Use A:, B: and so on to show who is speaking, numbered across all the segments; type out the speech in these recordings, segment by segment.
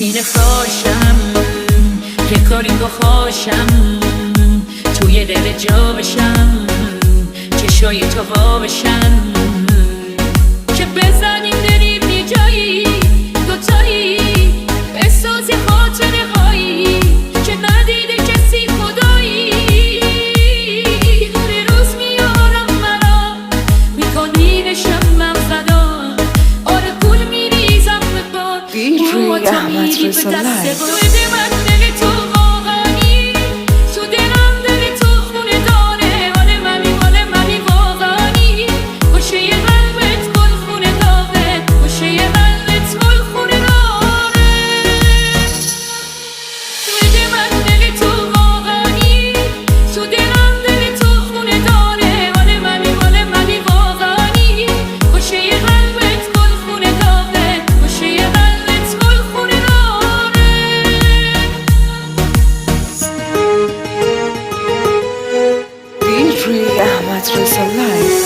A: اینه خوشم که کاری با خوشم توی دل جا بشم، چشای تو وا بشن، که بزنیم بریم یه جایی دوتایی، بسازی خاطره هایی که ندیده کسی خدایی. هر روز میارم مرا میکنینشم من فدا، آره پول میریزم به بار رو تا میری به دست بوده من. دل تو واقعی تو دلم، دل تو خونه داره، حال منی حال منی واقعی. باشه یه قلبت گل خونه داره، باشه یه قلبت گل خونه داره. بده من دل تو واقعی تو دلم، دل تو خونه داره، حال منی حال منی واقعی. باشه یه قلبت گل خونه داره، باشه یه قلبت گل خونه داره.
B: DJ Ahmad Reza Live.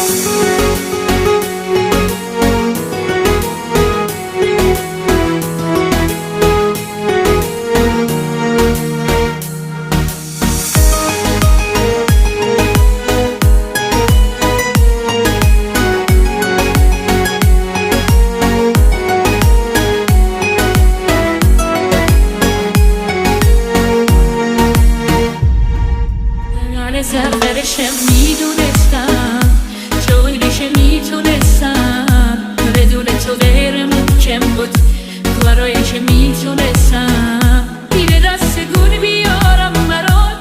A: زرش میدونستم، جویش میتونستم، بدون تو غیر ممکن بود کارایش میتونستم. دیره دست گون بیارم مران،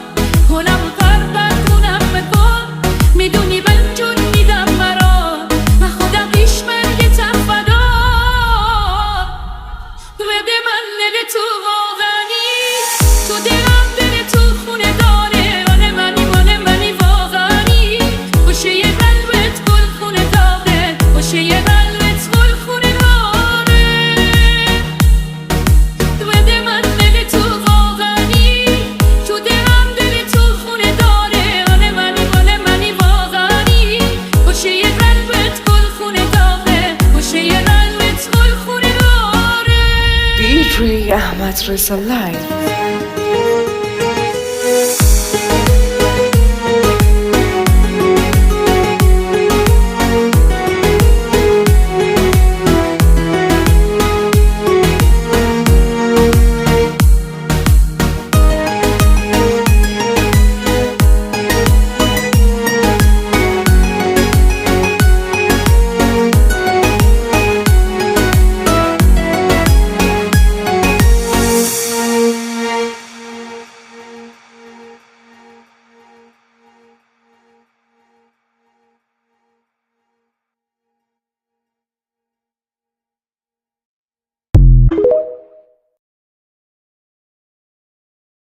A: کنم پر کنم بکن، میدونی من جون میدم مران، و خودم پیش مرگتم فدا. بده من دل تو واقعی تو دلم، دل تو خونه داره، یه قلبت گل خونه داره. بده من دل تو واقعی تو دلم، دل تو خونه داره، حال منی حال منی واقعی. باشه یه قلبت گل خونه داره، باشه یه قلبت گل خونه داره.
B: DJ Ahmad Reza Live.